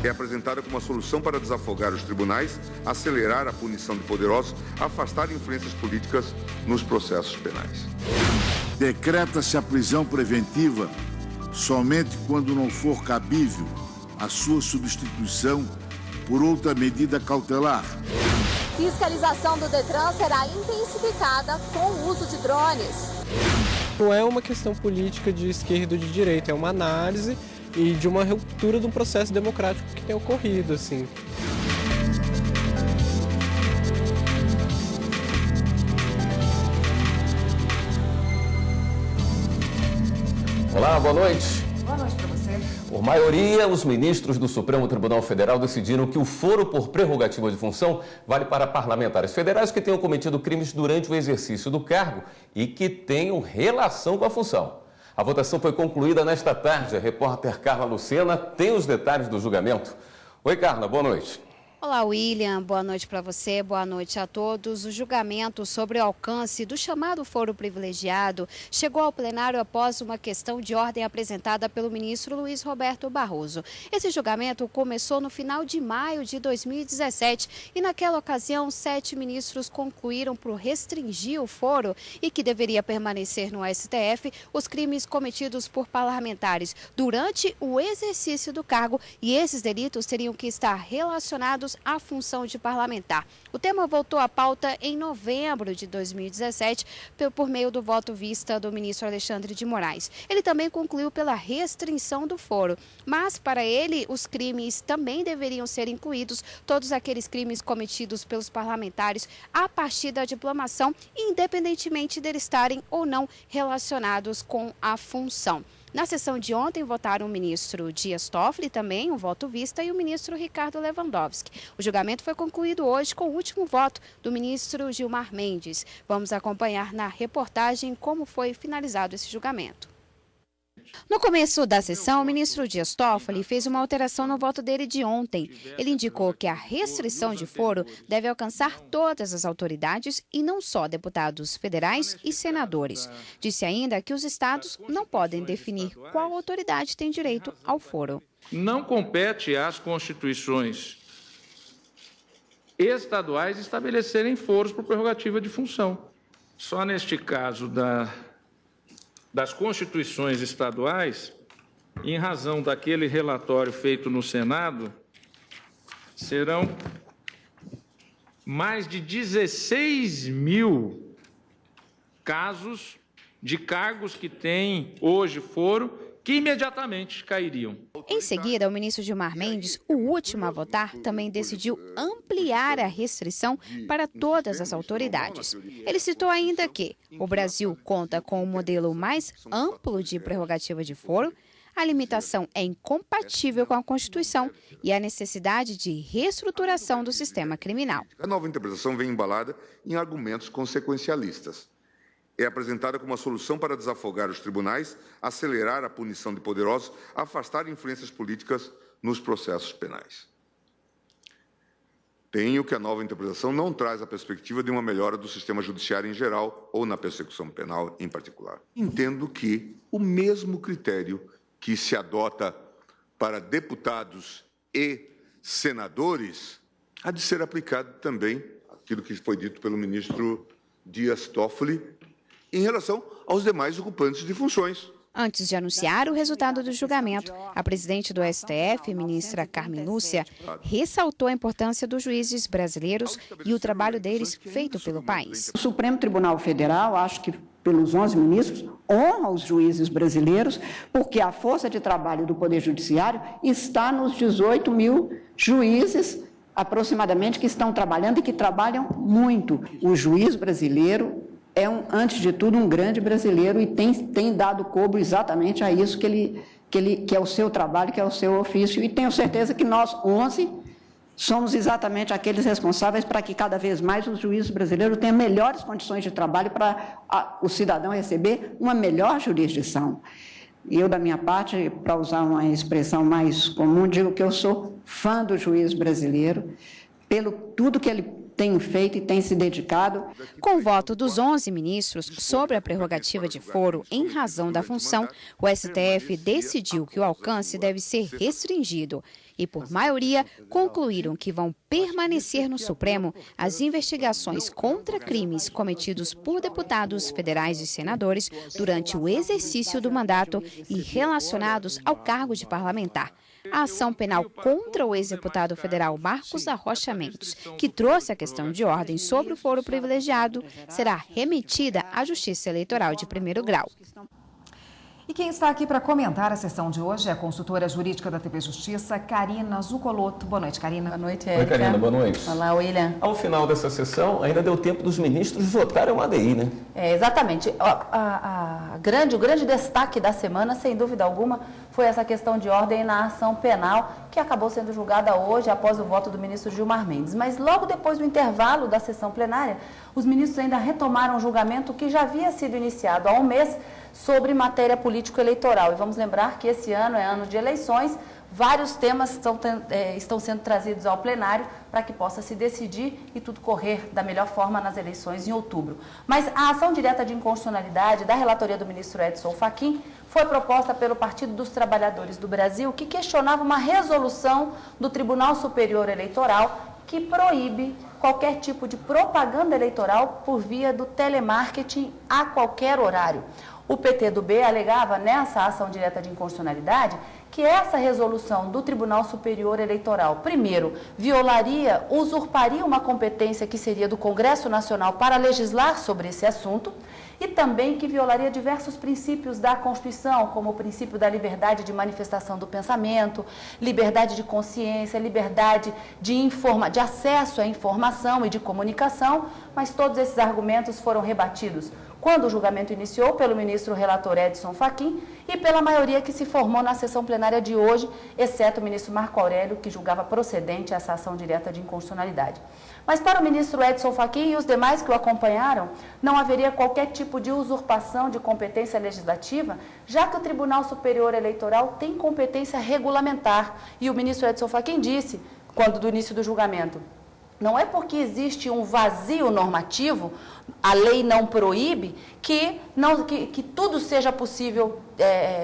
É apresentada como uma solução para desafogar os tribunais, acelerar a punição de poderosos, afastar influências políticas nos processos penais. Decreta-se a prisão preventiva somente quando não for cabível a sua substituição por outra medida cautelar. Fiscalização do Detran será intensificada com o uso de drones. Não é uma questão política de esquerda ou de direita, é uma análise e de uma ruptura de um processo democrático que tem ocorrido, assim. Olá, boa noite. Boa noite para você. Por maioria, os ministros do Supremo Tribunal Federal decidiram que o foro por prerrogativa de função vale para parlamentares federais que tenham cometido crimes durante o exercício do cargo e que tenham relação com a função. A votação foi concluída nesta tarde. A repórter Carla Lucena tem os detalhes do julgamento. Oi, Carla, boa noite. Olá, William. Boa noite para você, boa noite a todos. O julgamento sobre o alcance do chamado foro privilegiado chegou ao plenário após uma questão de ordem apresentada pelo ministro Luiz Roberto Barroso. Esse julgamento começou no final de maio de 2017 e naquela ocasião 7 ministros concluíram por restringir o foro e que deveria permanecer no STF os crimes cometidos por parlamentares durante o exercício do cargo, e esses delitos teriam que estar relacionados à função de parlamentar. O tema voltou à pauta em novembro de 2017 por meio do voto vista do ministro Alexandre de Moraes. Ele também concluiu pela restrição do foro, mas para ele os crimes também deveriam ser incluídos, todos aqueles crimes cometidos pelos parlamentares a partir da diplomação, independentemente deles estarem ou não relacionados com a função. Na sessão de ontem, votaram o ministro Dias Toffoli, também um voto vista, e o ministro Ricardo Lewandowski. O julgamento foi concluído hoje com o último voto do ministro Gilmar Mendes. Vamos acompanhar na reportagem como foi finalizado esse julgamento. No começo da sessão, o ministro Dias Toffoli fez uma alteração no voto dele de ontem. Ele indicou que a restrição de foro deve alcançar todas as autoridades e não só deputados federais e senadores. Disse ainda que os estados não podem definir qual autoridade tem direito ao foro. Não compete às constituições estaduais estabelecerem foros por prerrogativa de função. Só neste caso das constituições estaduais, em razão daquele relatório feito no Senado, serão mais de 16 mil casos de cargos que têm hoje foro, que imediatamente cairiam. Em seguida, o ministro Gilmar Mendes, o último a votar, também decidiu ampliar a restrição para todas as autoridades. Ele citou ainda que o Brasil conta com um modelo mais amplo de prerrogativa de foro, a limitação é incompatível com a Constituição e a necessidade de reestruturação do sistema criminal. A nova interpretação vem embalada em argumentos consequencialistas. É apresentada como uma solução para desafogar os tribunais, acelerar a punição de poderosos, afastar influências políticas nos processos penais. Tenho que a nova interpretação não traz a perspectiva de uma melhora do sistema judiciário em geral ou na persecução penal em particular. Entendo que o mesmo critério que se adota para deputados e senadores há de ser aplicado também, aquilo que foi dito pelo ministro Dias Toffoli, em relação aos demais ocupantes de funções. Antes de anunciar o resultado do julgamento, a presidente do STF, ministra Carmen Lúcia, ressaltou a importância dos juízes brasileiros e o trabalho deles feito pelo país. O Supremo Tribunal Federal, acho que pelos 11 ministros, honra os juízes brasileiros, porque a força de trabalho do Poder Judiciário está nos 18 mil juízes, aproximadamente, que estão trabalhando e que trabalham muito. O juiz brasileiro é, antes de tudo, um grande brasileiro e tem dado cobro exatamente a isso que é o seu trabalho, que é o seu ofício. E tenho certeza que nós, 11, somos exatamente aqueles responsáveis para que cada vez mais os juízes brasileiros tenham melhores condições de trabalho para o cidadão receber uma melhor jurisdição. E eu, da minha parte, para usar uma expressão mais comum, digo que eu sou fã do juiz brasileiro, pelo tudo que ele tem feito e tem se dedicado. Com o voto dos 11 ministros sobre a prerrogativa de foro em razão da função, o STF decidiu que o alcance deve ser restringido e, por maioria, concluíram que vão permanecer no Supremo as investigações contra crimes cometidos por deputados federais e senadores durante o exercício do mandato e relacionados ao cargo de parlamentar. A ação penal contra o ex-deputado federal Marcos da Rocha Mendes, que trouxe a questão de ordem sobre o foro privilegiado, será remetida à Justiça Eleitoral de primeiro grau. E quem está aqui para comentar a sessão de hoje é a consultora jurídica da TV Justiça, Karina Zucolotto. Boa noite, Karina. Boa noite, Érica. Oi, Karina, boa noite. Olá, William. Ao final dessa sessão, ainda deu tempo dos ministros votarem uma ADI, né? Exatamente. O grande destaque da semana, sem dúvida alguma, foi essa questão de ordem na ação penal, que acabou sendo julgada hoje após o voto do ministro Gilmar Mendes. Mas logo depois do intervalo da sessão plenária, os ministros ainda retomaram o julgamento que já havia sido iniciado há um mês, sobre matéria político-eleitoral. E vamos lembrar que esse ano é ano de eleições, vários temas estão sendo trazidos ao plenário para que possa se decidir e tudo correr da melhor forma nas eleições em outubro. Mas a ação direta de inconstitucionalidade da relatoria do ministro Edson Fachin foi proposta pelo Partido dos Trabalhadores do Brasil, que questionava uma resolução do Tribunal Superior Eleitoral que proíbe qualquer tipo de propaganda eleitoral por via do telemarketing a qualquer horário. O PTB alegava nessa ação direta de inconstitucionalidade que essa resolução do Tribunal Superior Eleitoral, primeiro, usurparia uma competência que seria do Congresso Nacional para legislar sobre esse assunto e também que violaria diversos princípios da Constituição, como o princípio da liberdade de manifestação do pensamento, liberdade de consciência, liberdade de acesso à informação e de comunicação, mas todos esses argumentos foram rebatidos quando o julgamento iniciou pelo ministro relator Edson Fachin e pela maioria que se formou na sessão plenária de hoje, exceto o ministro Marco Aurélio, que julgava procedente essa ação direta de inconstitucionalidade. Mas para o ministro Edson Fachin e os demais que o acompanharam, não haveria qualquer tipo de usurpação de competência legislativa, já que o Tribunal Superior Eleitoral tem competência regulamentar. E o ministro Edson Fachin disse, quando do início do julgamento, não é porque existe um vazio normativo, a lei não proíbe, que tudo seja possível,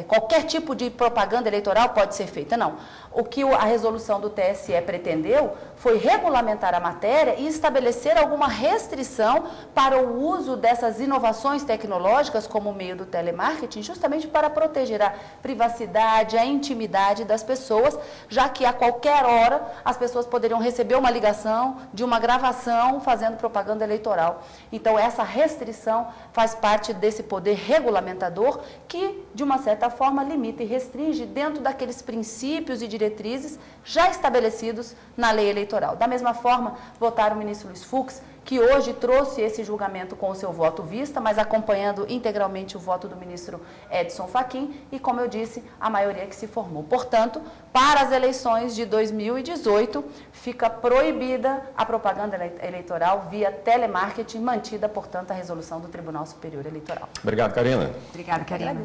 qualquer tipo de propaganda eleitoral pode ser feita. Não. O que a resolução do TSE pretendeu foi regulamentar a matéria e estabelecer alguma restrição para o uso dessas inovações tecnológicas como o meio do telemarketing, justamente para proteger a privacidade, a intimidade das pessoas, já que a qualquer hora as pessoas poderiam receber uma ligação de uma gravação fazendo propaganda eleitoral. Então, essa restrição faz parte desse poder regulamentador que, de uma certa forma, limita e restringe dentro daqueles princípios e diretrizes já estabelecidos na lei eleitoral. Da mesma forma, votaram o ministro Luiz Fux, que hoje trouxe esse julgamento com o seu voto vista, mas acompanhando integralmente o voto do ministro Edson Fachin e, como eu disse, a maioria que se formou. Portanto, para as eleições de 2018, fica proibida a propaganda eleitoral via telemarketing, mantida, portanto, a resolução do Tribunal Superior Eleitoral. Obrigado, Karina. Obrigada, Karina.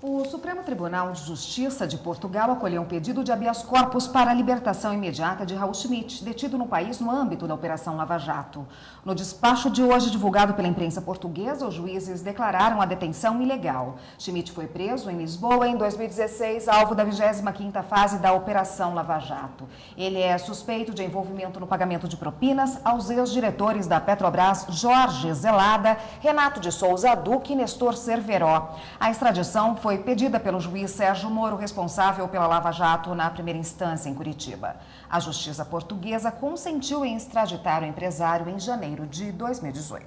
O Supremo Tribunal de Justiça de Portugal acolheu um pedido de habeas corpus para a libertação imediata de Raul Schmidt, detido no país no âmbito da Operação Lava Jato. No despacho de hoje, divulgado pela imprensa portuguesa, os juízes declararam a detenção ilegal. Schmidt foi preso em Lisboa em 2016, alvo da 25ª fase da Operação Lava Jato. Ele é suspeito de envolvimento no pagamento de propinas aos ex-diretores da Petrobras, Jorge Zelada, Renato de Souza Duque e Nestor Cerveró. A extradição foi pedida pelo juiz Sérgio Moro, responsável pela Lava Jato na primeira instância em Curitiba. A justiça portuguesa consentiu em extraditar o empresário em janeiro de 2018.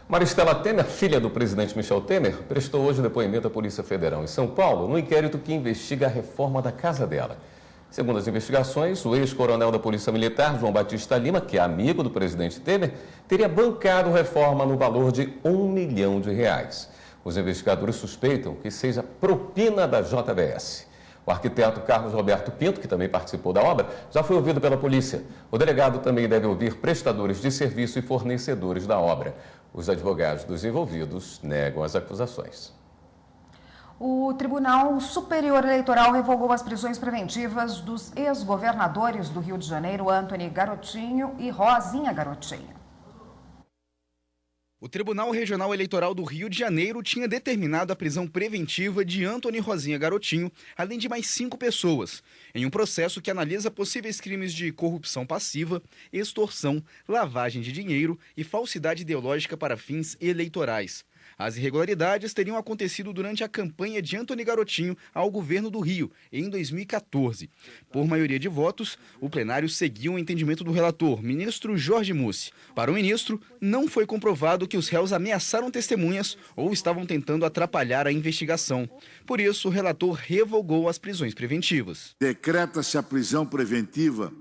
Maristela Temer, filha do presidente Michel Temer, prestou hoje depoimento à Polícia Federal em São Paulo no inquérito que investiga a reforma da casa dela. Segundo as investigações, o ex-coronel da Polícia Militar, João Batista Lima, que é amigo do presidente Temer, teria bancado reforma no valor de R$1 milhão. Os investigadores suspeitam que seja propina da JBS. O arquiteto Carlos Roberto Pinto, que também participou da obra, já foi ouvido pela polícia. O delegado também deve ouvir prestadores de serviço e fornecedores da obra. Os advogados dos envolvidos negam as acusações. O Tribunal Superior Eleitoral revogou as prisões preventivas dos ex-governadores do Rio de Janeiro, Antony Garotinho e Rosinha Garotinho. O Tribunal Regional Eleitoral do Rio de Janeiro tinha determinado a prisão preventiva de Antony Rosinha Garotinho, além de mais 5 pessoas, em um processo que analisa possíveis crimes de corrupção passiva, extorsão, lavagem de dinheiro e falsidade ideológica para fins eleitorais. As irregularidades teriam acontecido durante a campanha de Antony Garotinho ao governo do Rio, em 2014. Por maioria de votos, o plenário seguiu o entendimento do relator, ministro Jorge Mussi. Para o ministro, não foi comprovado que os réus ameaçaram testemunhas ou estavam tentando atrapalhar a investigação. Por isso, o relator revogou as prisões preventivas. Decreta-se a prisão preventiva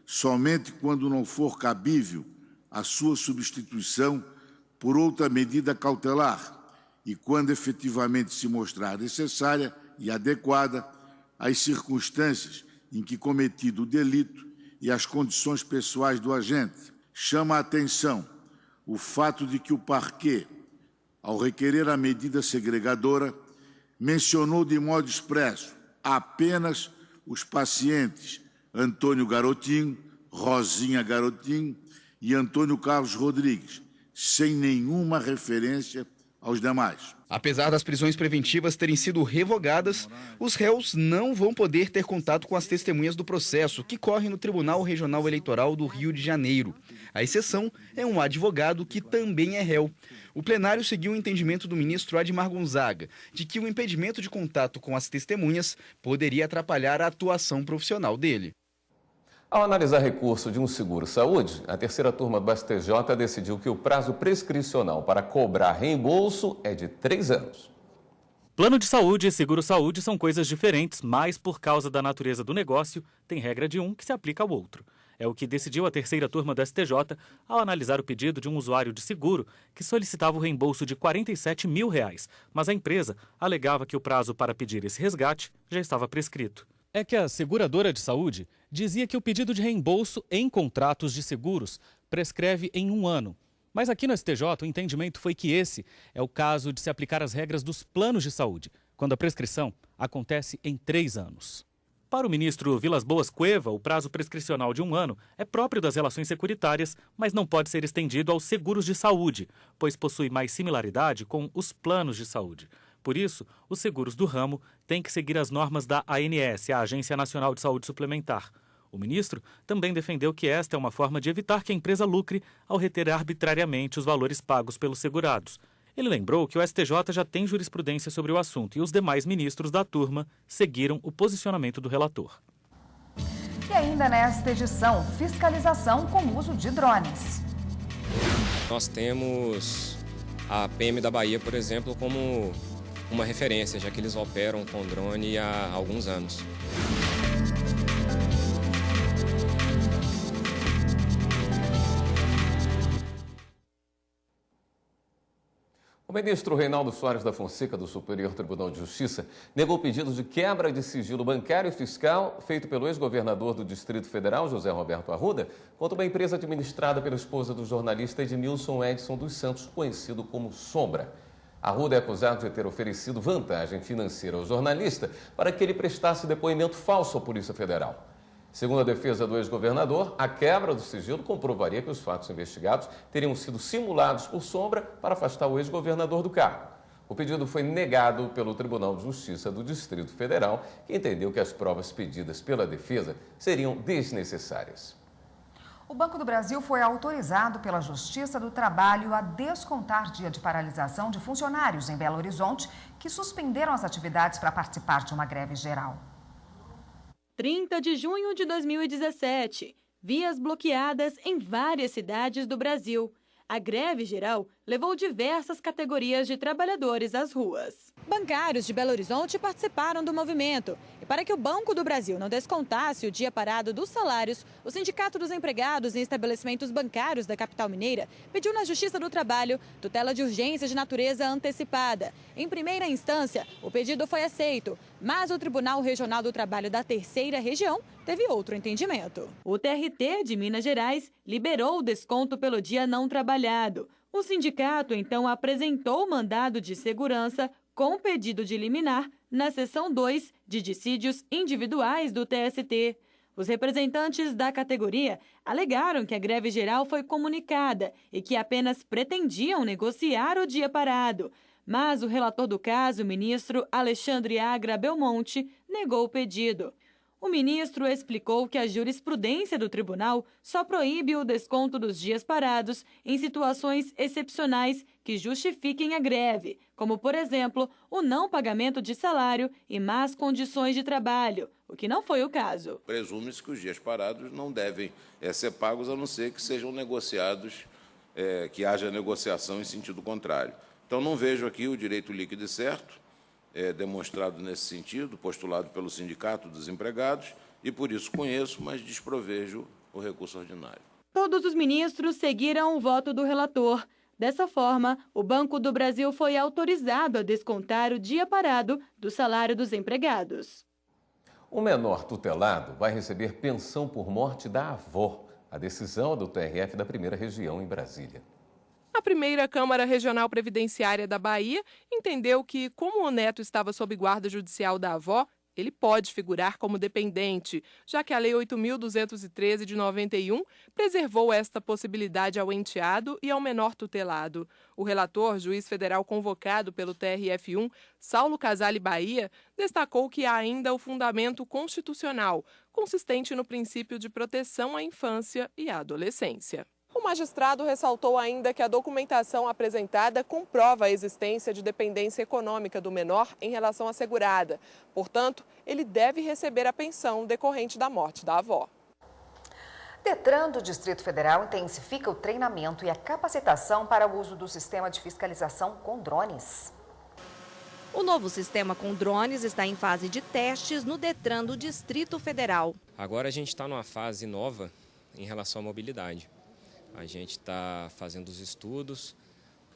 somente quando não for cabível a sua substituição por outra medida cautelar e quando efetivamente se mostrar necessária e adequada às circunstâncias em que cometido o delito e as condições pessoais do agente. Chama a atenção o fato de que o parquê, ao requerer a medida segregadora, mencionou de modo expresso apenas os pacientes Antônio Garotinho, Rosinha Garotinho e Antônio Carlos Rodrigues, sem nenhuma referência aos demais. Apesar das prisões preventivas terem sido revogadas, os réus não vão poder ter contato com as testemunhas do processo que corre no Tribunal Regional Eleitoral do Rio de Janeiro. A exceção é um advogado que também é réu. O plenário seguiu o entendimento do ministro Admar Gonzaga de que o impedimento de contato com as testemunhas poderia atrapalhar a atuação profissional dele. Ao analisar recurso de um seguro-saúde, a terceira turma do STJ decidiu que o prazo prescricional para cobrar reembolso é de 3 anos. Plano de saúde e seguro-saúde são coisas diferentes, mas por causa da natureza do negócio, tem regra de um que se aplica ao outro. É o que decidiu a terceira turma do STJ ao analisar o pedido de um usuário de seguro que solicitava o reembolso de R$ 47 mil, mas a empresa alegava que o prazo para pedir esse resgate já estava prescrito. É que a seguradora de saúde dizia que o pedido de reembolso em contratos de seguros prescreve em 1 ano. Mas aqui no STJ o entendimento foi que esse é o caso de se aplicar as regras dos planos de saúde, quando a prescrição acontece em 3 anos. Para o ministro Vilas Boas Cueva, o prazo prescricional de 1 ano é próprio das relações securitárias, mas não pode ser estendido aos seguros de saúde, pois possui mais similaridade com os planos de saúde. Por isso, os seguros do ramo têm que seguir as normas da ANS, a Agência Nacional de Saúde Suplementar. O ministro também defendeu que esta é uma forma de evitar que a empresa lucre ao reter arbitrariamente os valores pagos pelos segurados. Ele lembrou que o STJ já tem jurisprudência sobre o assunto e os demais ministros da turma seguiram o posicionamento do relator. E ainda nesta edição, fiscalização com o uso de drones. Nós temos a PM da Bahia, por exemplo, como uma referência, já que eles operam com drone há alguns anos. O ministro Reinaldo Soares da Fonseca, do Superior Tribunal de Justiça, negou pedido de quebra de sigilo bancário e fiscal feito pelo ex-governador do Distrito Federal, José Roberto Arruda, contra uma empresa administrada pela esposa do jornalista Edmilson Edson dos Santos, conhecido como Sombra. Arruda é acusado de ter oferecido vantagem financeira ao jornalista para que ele prestasse depoimento falso à Polícia Federal. Segundo a defesa do ex-governador, a quebra do sigilo comprovaria que os fatos investigados teriam sido simulados por Sombra para afastar o ex-governador do cargo. O pedido foi negado pelo Tribunal de Justiça do Distrito Federal, que entendeu que as provas pedidas pela defesa seriam desnecessárias. O Banco do Brasil foi autorizado pela Justiça do Trabalho a descontar dia de paralisação de funcionários em Belo Horizonte que suspenderam as atividades para participar de uma greve geral. 30 de junho de 2017. Vias bloqueadas em várias cidades do Brasil. A greve geral levou diversas categorias de trabalhadores às ruas. Bancários de Belo Horizonte participaram do movimento. E para que o Banco do Brasil não descontasse o dia parado dos salários, o Sindicato dos Empregados em Estabelecimentos Bancários da capital mineira pediu na Justiça do Trabalho tutela de urgência de natureza antecipada. Em primeira instância, o pedido foi aceito, mas o Tribunal Regional do Trabalho da Terceira Região teve outro entendimento. O TRT de Minas Gerais liberou o desconto pelo dia não trabalhado. O sindicato, então, apresentou o mandado de segurança com pedido de liminar na seção 2 de dissídios individuais do TST. Os representantes da categoria alegaram que a greve geral foi comunicada e que apenas pretendiam negociar o dia parado. Mas o relator do caso, o ministro Alexandre Agra Belmonte, negou o pedido. O ministro explicou que a jurisprudência do tribunal só proíbe o desconto dos dias parados em situações excepcionais que justifiquem a greve, como, por exemplo, o não pagamento de salário e más condições de trabalho, o que não foi o caso. Presume-se que os dias parados não devem ser pagos, a não ser que sejam negociados, que haja negociação em sentido contrário. Então, não vejo aqui o direito líquido e certo, demonstrado nesse sentido, postulado pelo Sindicato dos Empregados, e por isso conheço, mas desprovejo o recurso ordinário. Todos os ministros seguiram o voto do relator. Dessa forma, o Banco do Brasil foi autorizado a descontar o dia parado do salário dos empregados. O menor tutelado vai receber pensão por morte da avó. A decisão é do TRF da Primeira Região em Brasília. A primeira Câmara Regional Previdenciária da Bahia entendeu que, como o neto estava sob guarda judicial da avó, ele pode figurar como dependente, já que a Lei 8.213 de 91 preservou esta possibilidade ao enteado e ao menor tutelado. O relator, juiz federal convocado pelo TRF1, Saulo Casale Bahia, destacou que há ainda o fundamento constitucional, consistente no princípio de proteção à infância e à adolescência. O magistrado ressaltou ainda que a documentação apresentada comprova a existência de dependência econômica do menor em relação à segurada. Portanto, ele deve receber a pensão decorrente da morte da avó. Detran do Distrito Federal intensifica o treinamento e a capacitação para o uso do sistema de fiscalização com drones. O novo sistema com drones está em fase de testes no Detran do Distrito Federal. Agora a gente está numa fase nova em relação à mobilidade. A gente está fazendo os estudos,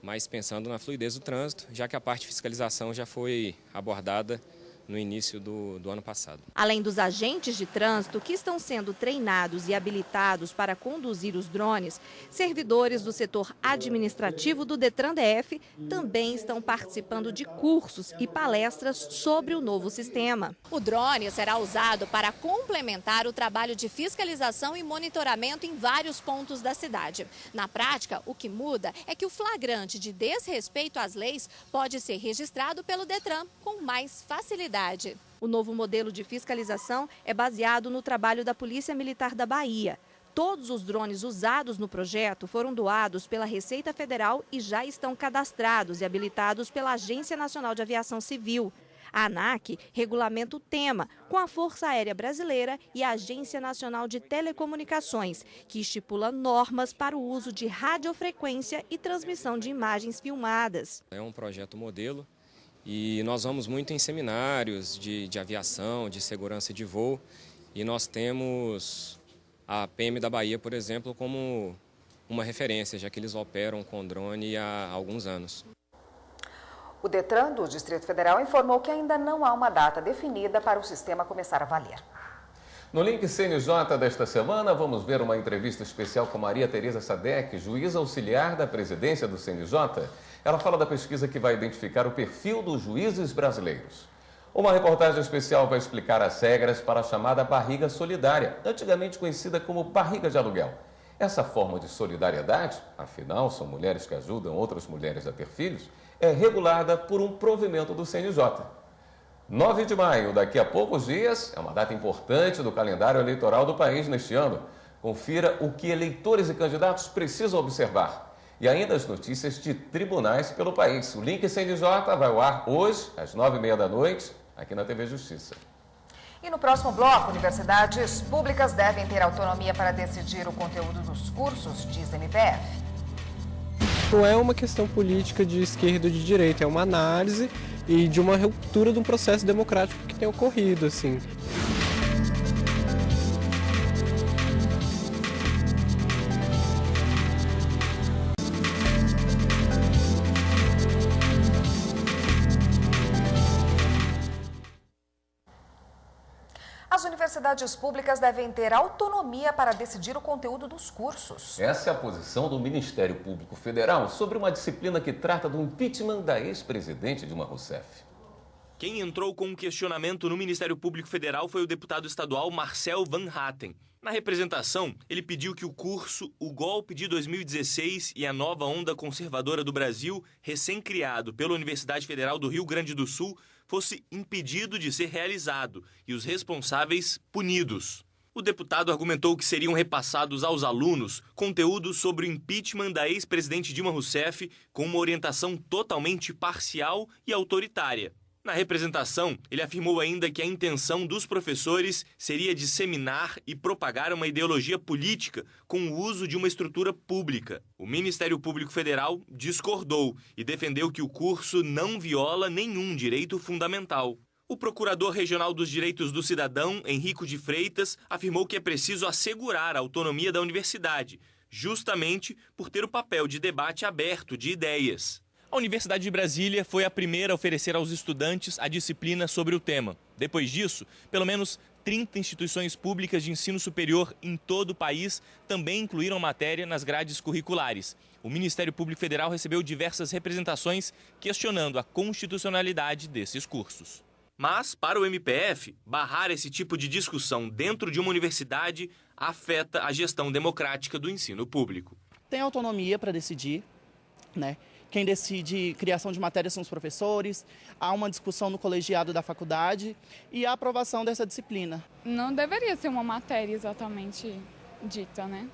mas pensando na fluidez do trânsito, já que a parte de fiscalização já foi abordada no início do ano passado. Além dos agentes de trânsito que estão sendo treinados e habilitados para conduzir os drones, servidores do setor administrativo do Detran DF também estão participando de cursos e palestras sobre o novo sistema. O drone será usado para complementar o trabalho de fiscalização e monitoramento em vários pontos da cidade. Na prática, o que muda é que o flagrante de desrespeito às leis pode ser registrado pelo Detran com mais facilidade. O novo modelo de fiscalização é baseado no trabalho da Polícia Militar da Bahia. Todos os drones usados no projeto foram doados pela Receita Federal e já estão cadastrados e habilitados pela Agência Nacional de Aviação Civil. A ANAC regulamenta o tema com a Força Aérea Brasileira e a Agência Nacional de Telecomunicações, que estipula normas para o uso de radiofrequência e transmissão de imagens filmadas. É um projeto modelo. E nós vamos muito em seminários de aviação, de segurança de voo, e nós temos a PM da Bahia, por exemplo, como uma referência, já que eles operam com drone há alguns anos. O Detran do Distrito Federal informou que ainda não há uma data definida para o sistema começar a valer. No Link CNJ desta semana, vamos ver uma entrevista especial com Maria Tereza Sadek, juíza auxiliar da presidência do CNJ. Ela fala da pesquisa que vai identificar o perfil dos juízes brasileiros. Uma reportagem especial vai explicar as regras para a chamada barriga solidária, antigamente conhecida como barriga de aluguel. Essa forma de solidariedade, afinal são mulheres que ajudam outras mulheres a ter filhos, é regulada por um provimento do CNJ. 9 de maio, daqui a poucos dias, é uma data importante do calendário eleitoral do país neste ano. Confira o que eleitores e candidatos precisam observar. E ainda as notícias de tribunais pelo país. O Link CNJ vai ao ar hoje, às 9h30 da noite, aqui na TV Justiça. E no próximo bloco, universidades públicas devem ter autonomia para decidir o conteúdo dos cursos, diz MPF. Não é uma questão política de esquerda ou de direita, é uma análise e de uma ruptura de um processo democrático que tem ocorrido, assim. As universidades públicas devem ter autonomia para decidir o conteúdo dos cursos. Essa é a posição do Ministério Público Federal sobre uma disciplina que trata do impeachment da ex-presidente Dilma Rousseff. Quem entrou com um questionamento no Ministério Público Federal foi o deputado estadual Marcel Van Hatten. Na representação, ele pediu que o curso O Golpe de 2016 e a Nova Onda Conservadora do Brasil, recém-criado pela Universidade Federal do Rio Grande do Sul, fosse impedido de ser realizado e os responsáveis punidos. O deputado argumentou que seriam repassados aos alunos conteúdos sobre o impeachment da ex-presidente Dilma Rousseff com uma orientação totalmente parcial e autoritária. Na representação, ele afirmou ainda que a intenção dos professores seria disseminar e propagar uma ideologia política com o uso de uma estrutura pública. O Ministério Público Federal discordou e defendeu que o curso não viola nenhum direito fundamental. O Procurador Regional dos Direitos do Cidadão, Henrico de Freitas, afirmou que é preciso assegurar a autonomia da universidade, justamente por ter o papel de debate aberto de ideias. A Universidade de Brasília foi a primeira a oferecer aos estudantes a disciplina sobre o tema. Depois disso, pelo menos 30 instituições públicas de ensino superior em todo o país também incluíram a matéria nas grades curriculares. O Ministério Público Federal recebeu diversas representações questionando a constitucionalidade desses cursos. Mas, para o MPF, barrar esse tipo de discussão dentro de uma universidade afeta a gestão democrática do ensino público. Tem autonomia para decidir, né? Quem decide criação de matéria são os professores, há uma discussão no colegiado da faculdade e a aprovação dessa disciplina. Não deveria ser uma matéria exatamente dita, né?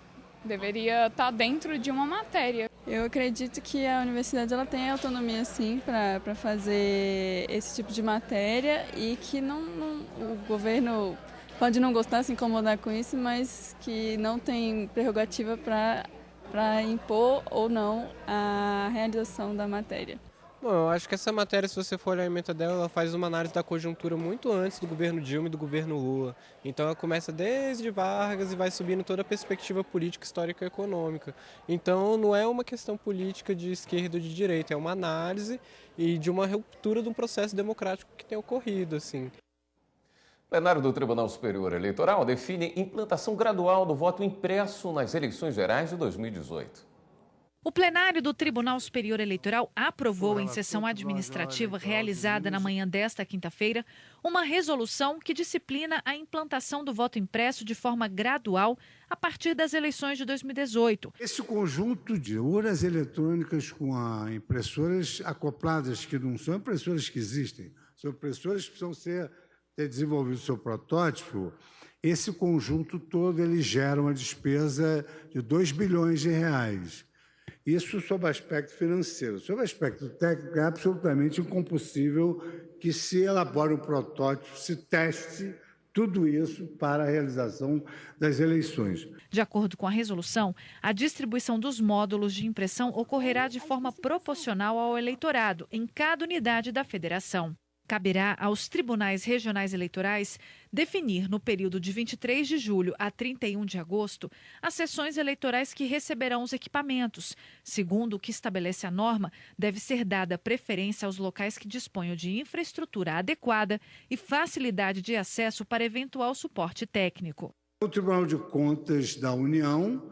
Deveria estar dentro de uma matéria. Eu acredito que a universidade ela tem autonomia, sim, para fazer esse tipo de matéria e que o governo pode não gostar, se incomodar com isso, mas que não tem prerrogativa para impor ou não a realização da matéria. Bom, eu acho que essa matéria, se você for olhar a ementa dela, ela faz uma análise da conjuntura muito antes do governo Dilma e do governo Lula. Então ela começa desde Vargas e vai subindo toda a perspectiva política, histórica e econômica. Então não é uma questão política de esquerda ou de direita, é uma análise e de uma ruptura de um processo democrático que tem ocorrido, assim. O plenário do Tribunal Superior Eleitoral define implantação gradual do voto impresso nas eleições gerais de 2018. O plenário do Tribunal Superior Eleitoral aprovou em sessão administrativa realizada na manhã desta quinta-feira uma resolução que disciplina a implantação do voto impresso de forma gradual a partir das eleições de 2018. Esse conjunto de urnas eletrônicas com impressoras acopladas, que não são impressoras que existem, são impressoras que precisam ter desenvolvido seu protótipo, esse conjunto todo ele gera uma despesa de 2 bilhões de reais. Isso sob aspecto financeiro. Sob aspecto técnico, é absolutamente impossível que se elabore um protótipo, se teste tudo isso para a realização das eleições. De acordo com a resolução, a distribuição dos módulos de impressão ocorrerá de forma proporcional ao eleitorado em cada unidade da federação. Caberá aos tribunais regionais eleitorais definir, no período de 23 de julho a 31 de agosto, as sessões eleitorais que receberão os equipamentos. Segundo o que estabelece a norma, deve ser dada preferência aos locais que disponham de infraestrutura adequada e facilidade de acesso para eventual suporte técnico. O Tribunal de Contas da União,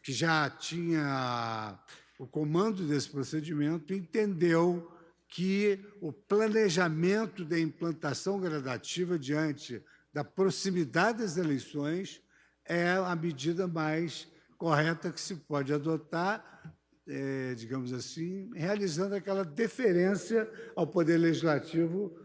que já tinha o comando desse procedimento, entendeu que o planejamento da implantação gradativa diante da proximidade das eleições é a medida mais correta que se pode adotar, digamos assim, realizando aquela deferência ao Poder Legislativo,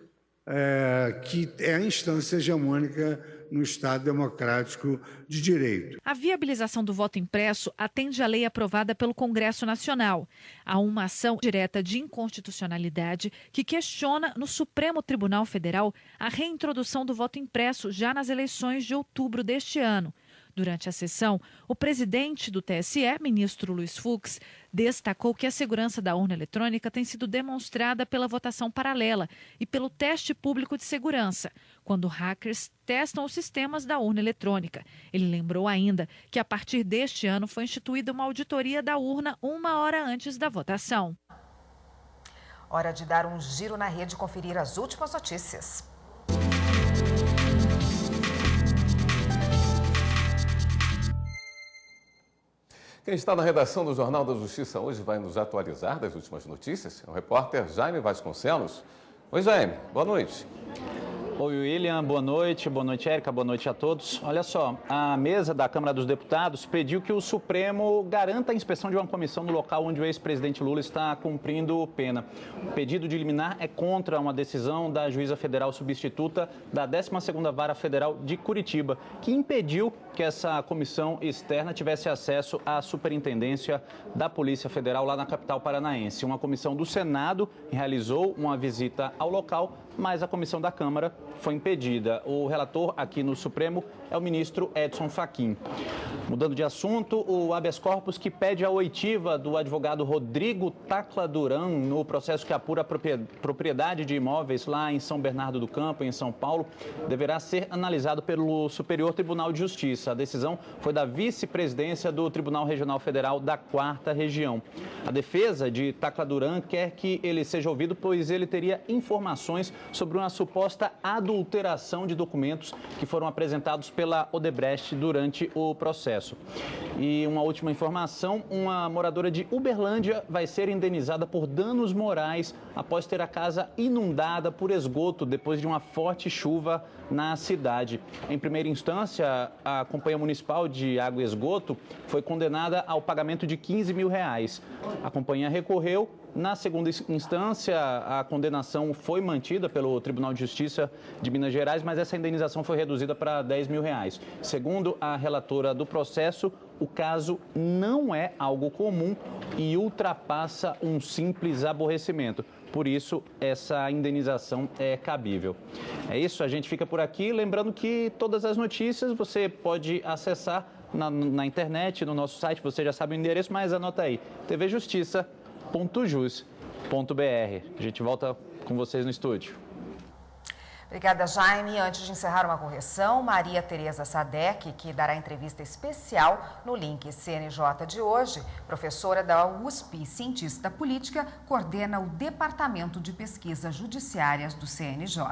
que é a instância hegemônica no Estado democrático de direito. A viabilização do voto impresso atende à lei aprovada pelo Congresso Nacional. Há uma ação direta de inconstitucionalidade que questiona no Supremo Tribunal Federal a reintrodução do voto impresso já nas eleições de outubro deste ano. Durante a sessão, o presidente do TSE, ministro Luiz Fux, destacou que a segurança da urna eletrônica tem sido demonstrada pela votação paralela e pelo teste público de segurança, quando hackers testam os sistemas da urna eletrônica. Ele lembrou ainda que, a partir deste ano, foi instituída uma auditoria da urna 1 hora antes da votação. Hora de dar um giro na rede e conferir as últimas notícias. Quem está na redação do Jornal da Justiça hoje vai nos atualizar das últimas notícias é o repórter Jaime Vasconcelos. Oi, Jaime, boa noite. Oi, William, boa noite, Érica, boa noite a todos. Olha só, a mesa da Câmara dos Deputados pediu que o Supremo garanta a inspeção de uma comissão no local onde o ex-presidente Lula está cumprindo pena. O pedido de liminar é contra uma decisão da juíza federal substituta da 12ª Vara Federal de Curitiba, que impediu que essa comissão externa tivesse acesso à superintendência da Polícia Federal lá na capital paranaense. Uma comissão do Senado realizou uma visita ao local, mas a comissão da Câmara foi impedida. O relator aqui no Supremo é o ministro Edson Fachin. Mudando de assunto, o habeas corpus que pede a oitiva do advogado Rodrigo Tacla Duran no processo que apura a propriedade de imóveis lá em São Bernardo do Campo, em São Paulo, deverá ser analisado pelo Superior Tribunal de Justiça. A decisão foi da vice-presidência do Tribunal Regional Federal da 4ª Região. A defesa de Tacla Duran quer que ele seja ouvido, pois ele teria informações sobre uma suposta adulteração de documentos que foram apresentados pela Odebrecht durante o processo. E uma última informação, uma moradora de Uberlândia vai ser indenizada por danos morais após ter a casa inundada por esgoto depois de uma forte chuva na cidade. Em primeira instância, a Companhia Municipal de Água e Esgoto foi condenada ao pagamento de R$15 mil. A companhia recorreu. Na segunda instância, a condenação foi mantida pelo Tribunal de Justiça de Minas Gerais, mas essa indenização foi reduzida para R$10 mil. Segundo a relatora do processo, o caso não é algo comum e ultrapassa um simples aborrecimento. Por isso, essa indenização é cabível. É isso, a gente fica por aqui. Lembrando que todas as notícias você pode acessar na internet, no nosso site. Você já sabe o endereço, mas anota aí, tvjustiça.jus.br. A gente volta com vocês no estúdio. Obrigada, Jaime. Antes de encerrar, uma correção, Maria Tereza Sadek, que dará entrevista especial no Link CNJ de hoje, professora da USP e cientista política, coordena o Departamento de Pesquisas Judiciárias do CNJ.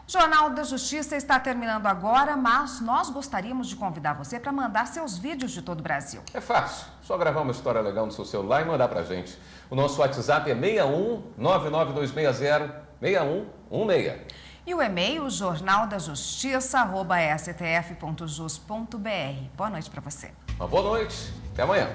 O Jornal da Justiça está terminando agora, mas nós gostaríamos de convidar você para mandar seus vídeos de todo o Brasil. É fácil, só gravar uma história legal no seu celular e mandar pra gente. O nosso WhatsApp é 61 99260 6116. E o e-mail jornaldajustiça@stf.jus.br. Boa noite para você. Uma boa noite. Até amanhã.